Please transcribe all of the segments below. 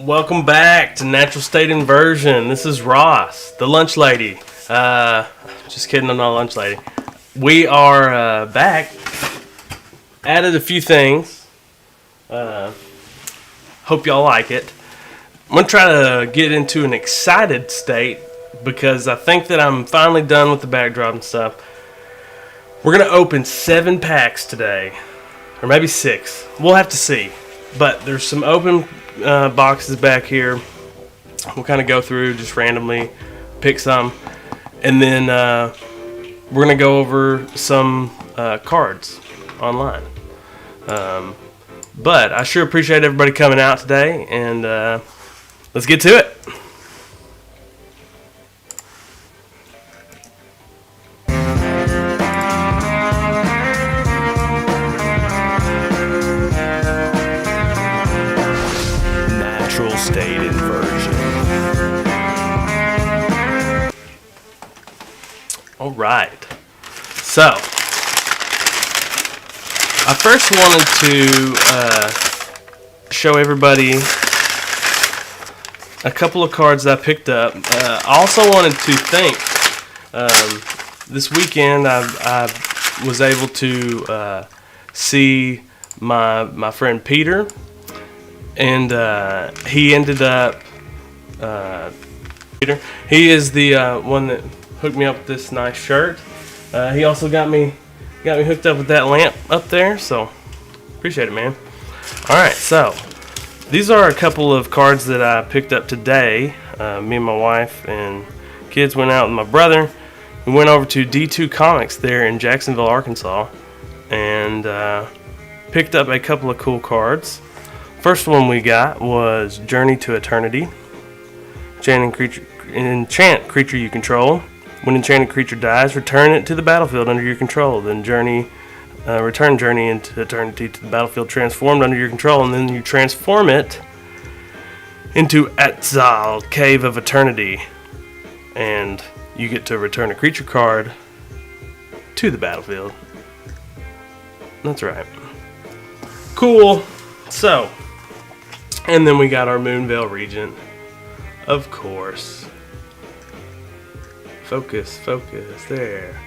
Welcome back to Natural State Inversion. This is Ross, the lunch lady. Just kidding, I'm not a lunch lady. We are back. Added a few things. Hope y'all like it. I'm going to try to get into an excited state because I think that I'm finally done with the backdrop and stuff. We're going to open 7 packs today. Or maybe 6. We'll have to see. But there's some open boxes back here. We'll kind of go through just randomly, pick some, and then we're going to go over some cards online. But I sure appreciate everybody coming out today, and let's get to it. State inversion. All right. So, I first wanted to show everybody a couple of cards that I picked up. I also wanted to thank, this weekend I was able to see my friend Peter. And he ended up, Peter, he is the one that hooked me up with this nice shirt. He also got me hooked up with that lamp up there, so appreciate it, man. Alright, so these are a couple of cards that I picked up today. Me and my wife and kids went out with my brother. We went over to D2 Comics there in Jacksonville, Arkansas, and picked up a couple of cool cards. First one we got was Journey to Eternity. Enchant creature you control. When enchanted creature dies, return it to the battlefield under your control. Then return Journey into Eternity to the battlefield transformed under your control, and then you transform it into Atzal, Cave of Eternity. And you get to return a creature card to the battlefield. That's right. Cool. So, and then we got our Moonveil Regent, of course. Focus, there.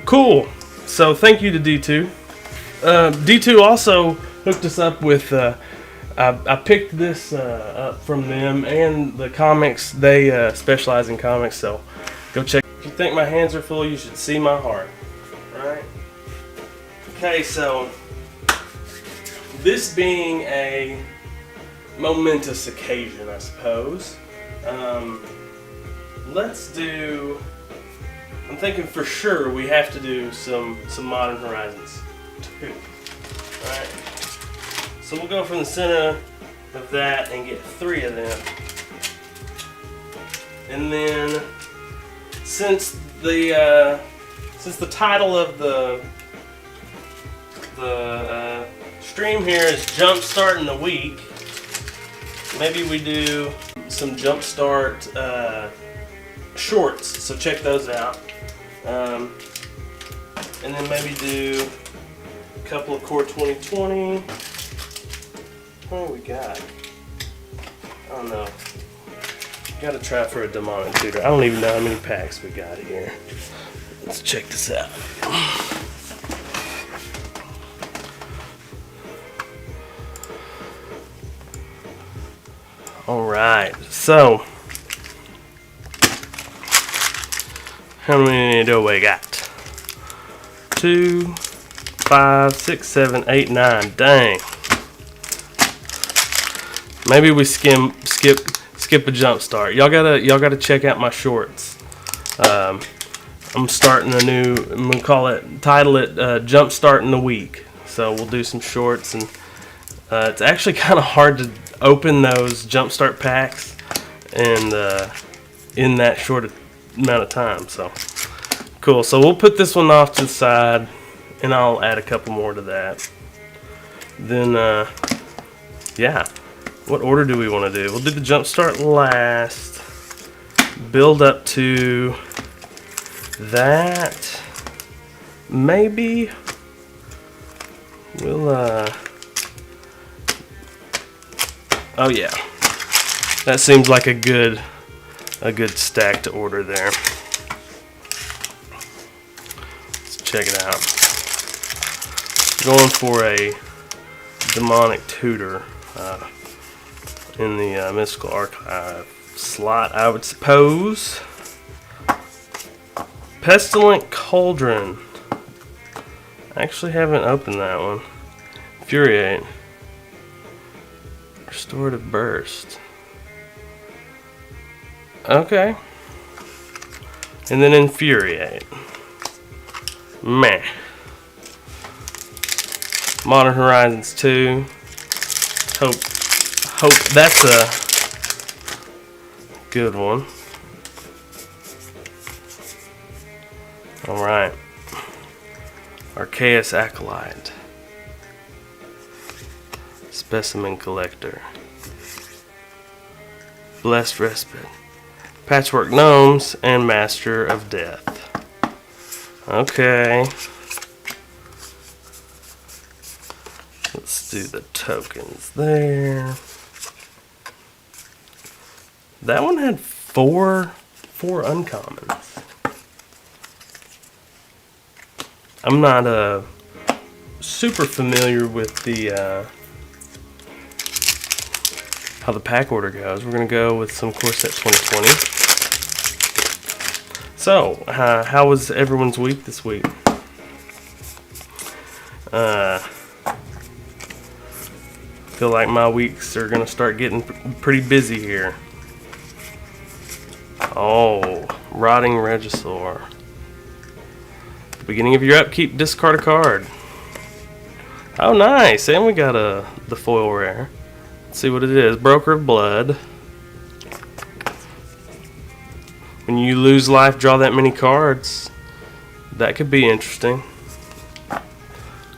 Cool. So thank you to D2. D2 also hooked us up with, I picked this up from them and the comics. They specialize in comics, so go check. If you think my hands are full, you should see my heart. Alright? Okay, so this being a momentous occasion, I suppose. Let's do. I'm thinking for sure we have to do some Modern Horizons 2. Alright. So we'll go from the center of that and get 3 of them. And then since the title of the stream here is Jumpstarting the Week, maybe we do some Jumpstart shorts, so check those out. And then maybe do a couple of Core 2020. What do we got? I don't know. Gotta try for a demonic tutor. I don't even know how many packs we got here. Let's check this out. Alright, so how many do we got? 2, 5, 6, 7, 8, 9. Dang. Maybe we skip a jump start. Y'all gotta check out my shorts. I'm starting a new. I'm gonna title it Jumpstarting the Week. So we'll do some shorts, and it's actually kind of hard to open those Jumpstart packs and in that short amount of time. So cool. So we'll put this one off to the side, and I'll add a couple more to that. Then yeah. What order do we want to do? We'll do the Jumpstart last. Build up to that. Maybe we'll oh yeah. That seems like a good stack to order there. Let's check it out. Going for a demonic tutor in the Mystical Archive slot, I would suppose. Pestilent Cauldron. I actually haven't opened that one. Infuriate. Restorative Burst. Okay. And then Infuriate. Meh. Modern Horizons 2. Hope that's a good one. Alright. Arceus Acolyte. Specimen Collector. Blessed Respite. Patchwork Gnomes and Master of Death. Okay. Let's do the tokens there. That one had four uncommons. I'm not super familiar with the how the pack order goes. We're gonna go with some Core Set 2020. So, how was everyone's week this week? Feel like my weeks are gonna start getting pretty busy here. Oh, Rotting Regisaur. Beginning of your upkeep, discard a card. Oh, nice! And we got the foil rare. Let's see what it is. Broker of Blood. When you lose life, draw that many cards. That could be interesting.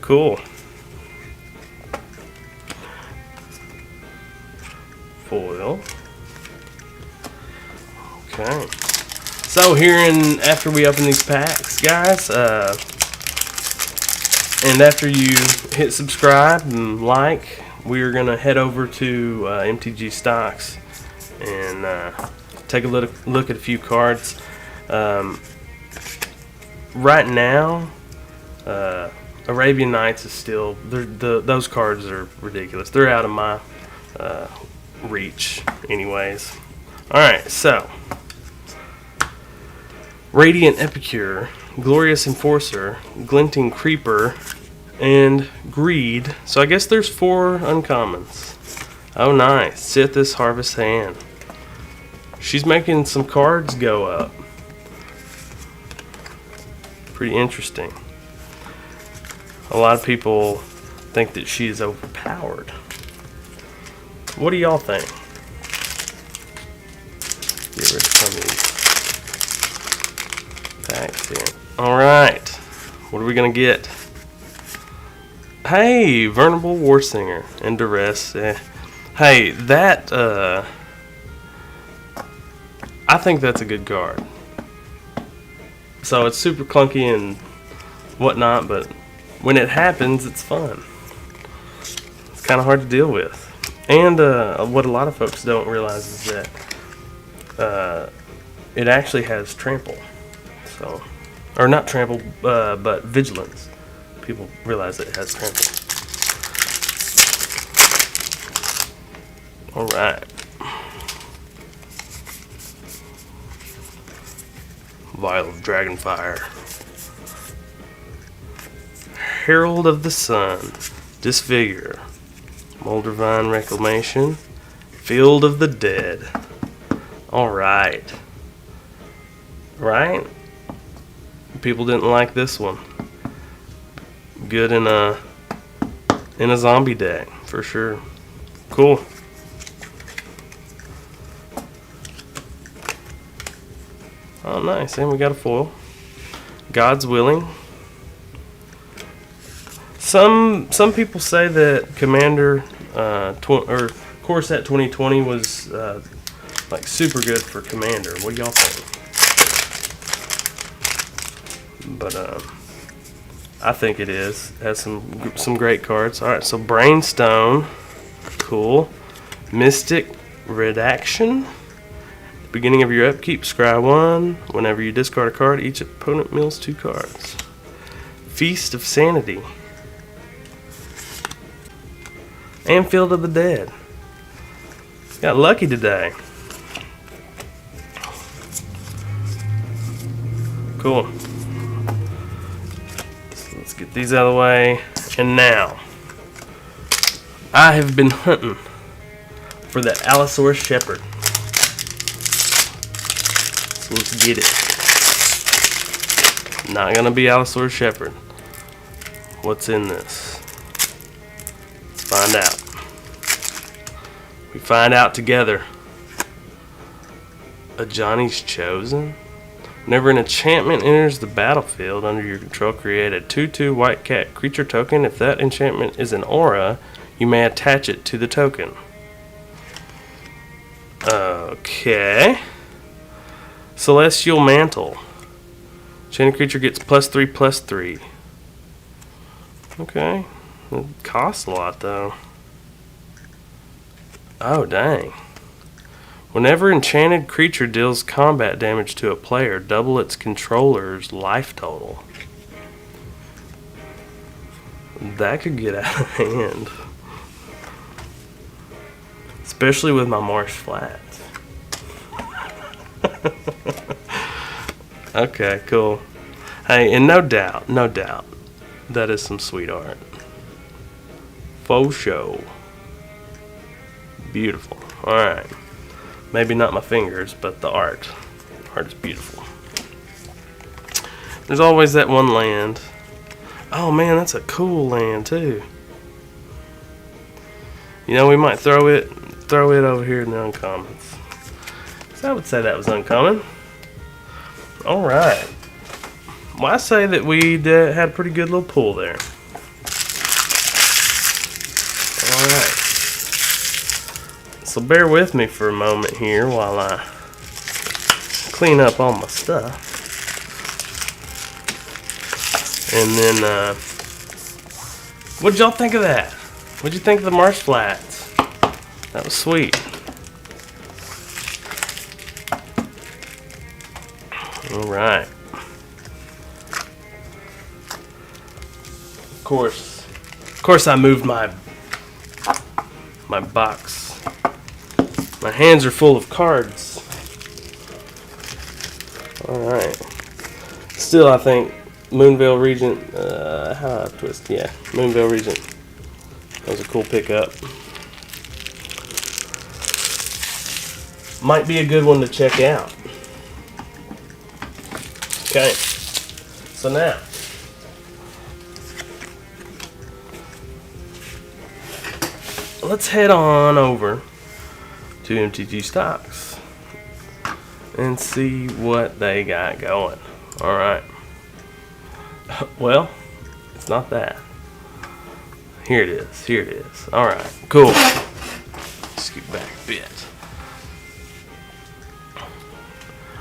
Cool. Foil. Okay. So after we open these packs, guys, and after you hit subscribe and like, we're gonna head over to MTG Stocks and take a look at a few cards. Right now, Arabian Nights is still those cards are ridiculous. They're out of my reach, anyways. All right, so. Radiant Epicure, Glorious Enforcer, Glinting Creeper, and Greed. So I guess there's 4 uncommons. Oh, nice. Sithis Harvest Hand. She's making some cards go up. Pretty interesting. A lot of people think that she is overpowered. What do y'all think? Get rid of some of these packs here. Alright. What are we going to get? Hey, Vulnerable Warsinger and Duress. Hey, that, I think that's a good card. So it's super clunky and whatnot, but when it happens, it's fun. It's kind of hard to deal with. And what a lot of folks don't realize is that it actually has trample. So, or not trample, but vigilance. People realize that it has trample. Alright. Vial of Dragonfire. Herald of the Sun. Disfigure. Moldervine Reclamation. Field of the Dead. Alright. Right? People didn't like this one. Good in a zombie deck, for sure. Cool. Oh, nice. And we got a foil. God's Willing. Some people say that Commander or Core Set 2020 was like super good for Commander. What do y'all think? But I think it is. It has some great cards. All right, so Brainstone, cool. Mystic Redaction. Beginning of your upkeep, scry 1. Whenever you discard a card, each opponent mills 2 cards. Feast of Sanity. And Field of the Dead. Got lucky today. Cool. So let's get these out of the way. And now, I have been hunting for the Allosaurus Shepherd. So let's get it. Not gonna be Allosaurus Shepherd. What's in this? Let's find out. We find out together. A Johnny's Chosen. Whenever an enchantment enters the battlefield under your control, create a 2/2 white cat creature token. If that enchantment is an aura, you may attach it to the token. Okay. Celestial Mantle. Enchanted creature gets +3/+3. Okay. It costs a lot though. Oh, dang. Whenever enchanted creature deals combat damage to a player, double its controller's life total. That could get out of hand. Especially with my Marsh Flats. Okay, cool. Hey, and no doubt, that is some sweet art. Faux show. Beautiful. Alright. Maybe not my fingers, but the art. Art is beautiful. There's always that one land. Oh man, that's a cool land too. You know, we might throw it over here in the uncommons. So I would say that was uncommon. Alright. Well, I say that we had a pretty good little pull there. Alright. So bear with me for a moment here while I clean up all my stuff. And then, what'd y'all think of that? What'd you think of the Marsh Flats? That was sweet. Alright. Of course I moved my box. My hands are full of cards. Alright. Still, I think Moonvale Regent, how do I twist? Yeah, Moonvale Regent. That was a cool pickup. Might be a good one to check out. Okay. So now, let's head on over to MTG Stocks and see what they got going. Alright. Well, it's not that. Here it is. Alright, cool. Scoot back a bit.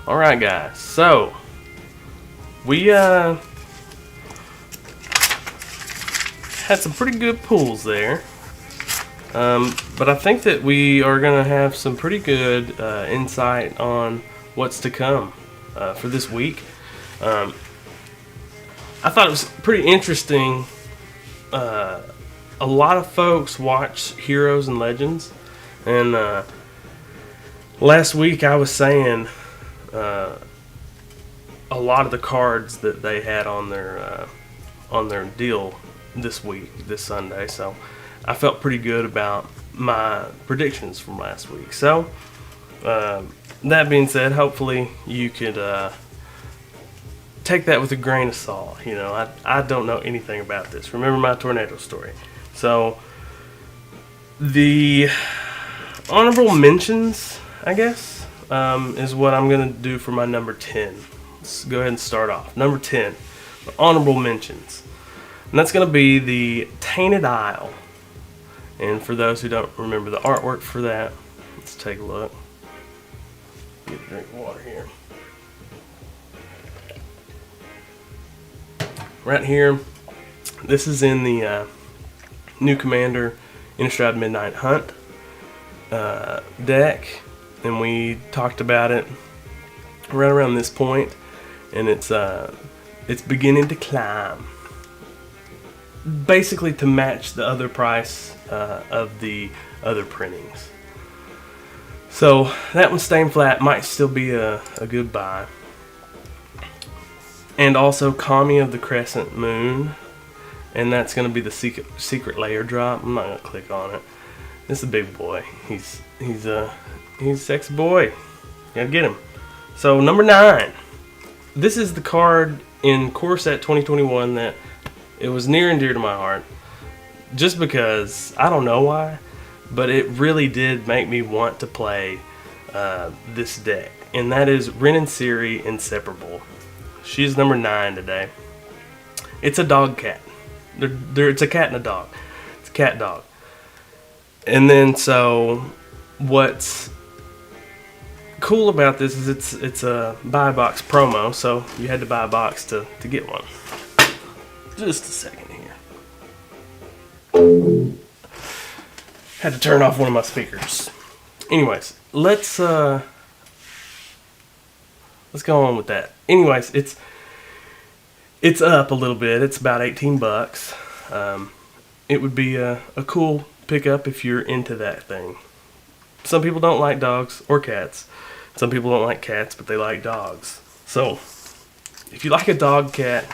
Alright guys, so we had some pretty good pulls there. But I think that we are going to have some pretty good insight on what's to come for this week. I thought it was pretty interesting. A lot of folks watch Heroes and Legends, and last week I was saying a lot of the cards that they had on their deal this Sunday. So I felt pretty good about my predictions from last week. So, that being said, hopefully you could take that with a grain of salt. You know, I don't know anything about this. Remember my tornado story. So, the honorable mentions, I guess, is what I'm going to do for my number 10. Let's go ahead and start off. Number 10, the honorable mentions. And that's going to be the Tainted Isle. And for those who don't remember the artwork for that, let's take a look. Get a drink of water here. Right here, this is in the new Commander Innistrad Midnight Hunt. deck, and we talked about it right around this point, and it's beginning to climb, basically to match the other price of the other printings. So that one staying flat might still be a good buy. And also Kami of the Crescent Moon, and that's going to be the secret layer drop. I'm not going to click on it. This is a big boy. He's a sexy boy. Gotta get him. So number 9. This is the card in Core Set 2021 that it was near and dear to my heart. Just because, I don't know why, but it really did make me want to play this deck. And that is Ren and Ciri Inseparable. She's number 9 today. It's a dog cat. It's a cat and a dog. It's a cat dog. And then so what's cool about this is it's a buy a box promo, so you had to buy a box to get one. Just a second here. Had to turn off one of my speakers. Anyways, let's go on with that. Anyways, it's up a little bit. It's about $18. It would be a cool pickup if you're into that thing. Some people don't like dogs or cats. Some people don't like cats, but they like dogs. So, if you like a dog cat,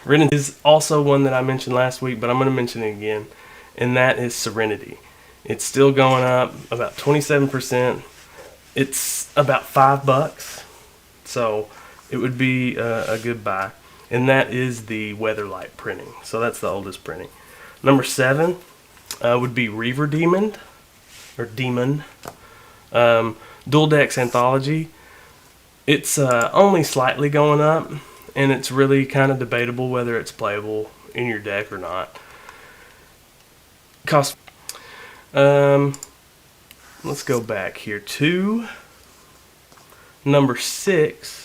Ren is also one that I mentioned last week, but I'm going to mention it again, and that is Serenity. It's still going up about 27%. It's about $5, so it would be a good buy. And that is the Weatherlight printing. So that's the oldest printing. Number 7 would be Reaver Demon, or Demon. Dual Decks Anthology. It's only slightly going up, and it's really kind of debatable whether it's playable in your deck or not. Cost. Let's go back here to number 6.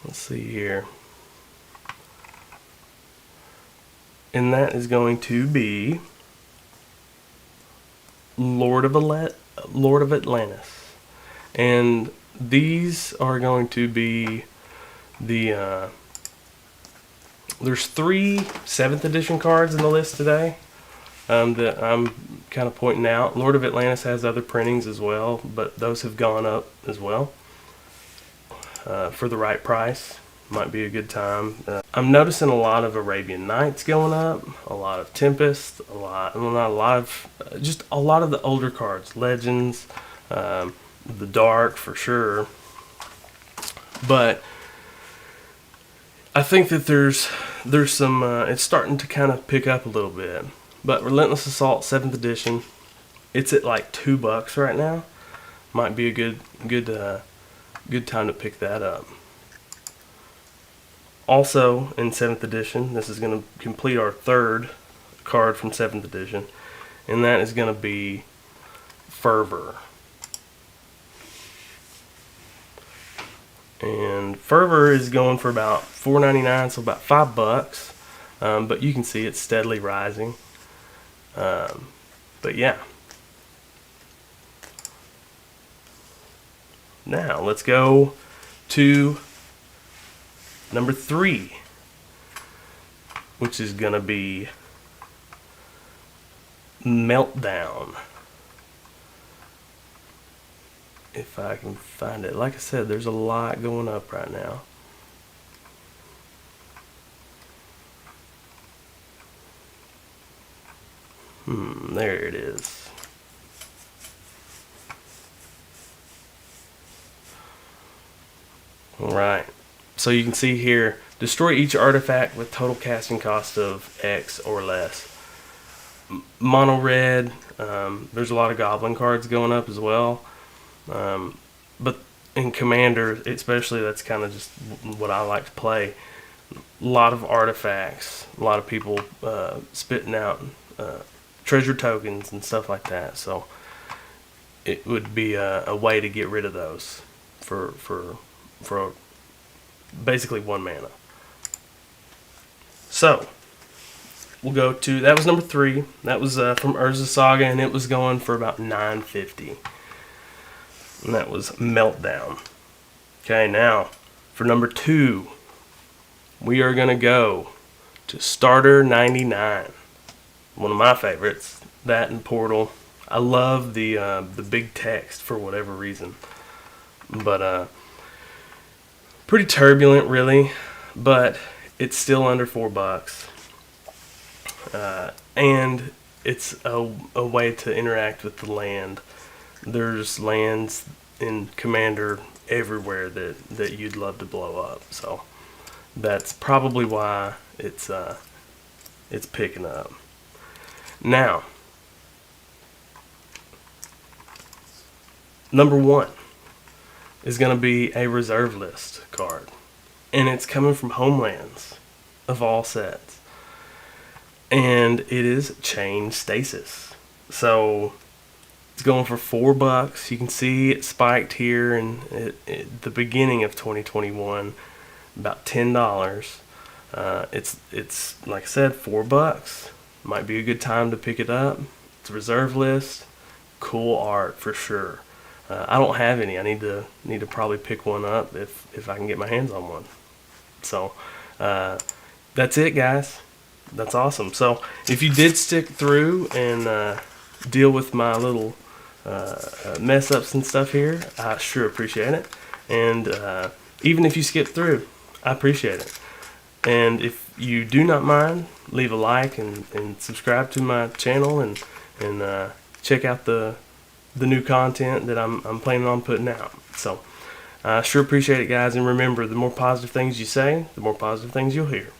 Let's see here. And that is going to be Lord of Atlantis. And these are going to be the there's 3 7th edition cards in the list today that I'm kind of pointing out. Lord of Atlantis has other printings as well, but those have gone up as well. For the right price, might be a good time. I'm noticing a lot of Arabian Nights going up, a lot of Tempest, just a lot of the older cards, Legends, the Dark for sure. But I think that there's some, it's starting to kind of pick up a little bit. But Relentless Assault 7th edition, it's at like $2 right now. Might be a good time to pick that up. Also in 7th edition, this is going to complete our 3rd card from 7th edition, and that is going to be Fervor. And Fervor is going for about $4.99, so about $5. But you can see it's steadily rising. But yeah. Now let's go to number 3, which is gonna be Meltdown. If I can find it. Like I said, there's a lot going up right now. There it is. Alright, so you can see here, destroy each artifact with total casting cost of X or less. Mono red, there's a lot of goblin cards going up as well. But in Commander, especially, that's kind of just what I like to play. A lot of artifacts, a lot of people spitting out treasure tokens and stuff like that. So it would be a way to get rid of those for basically 1 mana. So we'll go to, that was number 3. That was from Urza Saga, and it was going for about $9.50. And that was Meltdown. Okay, now for number 2, we are gonna go to Starter 99. One of my favorites. That and Portal. I love the big text for whatever reason. But pretty turbulent, really. But it's still under $4. And it's a way to interact with the land. There's lands in Commander everywhere that you'd love to blow up. So that's probably why it's picking up. Now, number 1 is going to be a reserve list card. And it's coming from Homelands, of all sets. And it is Chain Stasis. So it's going for $4. You can see it spiked here in the beginning of 2021, about $10. It's like I said, $4. Might be a good time to pick it up. It's a reserve list. Cool art for sure. I don't have any. I need to probably pick one up if I can get my hands on one. So that's it, guys. That's awesome. So if you did stick through and deal with my little mess ups and stuff here, I sure appreciate it. And even if you skip through, I appreciate it. And if you do not mind, leave a like and subscribe to my channel and check out the new content that I'm planning on putting out. So I sure appreciate it, guys. And remember, the more positive things you say, the more positive things you'll hear.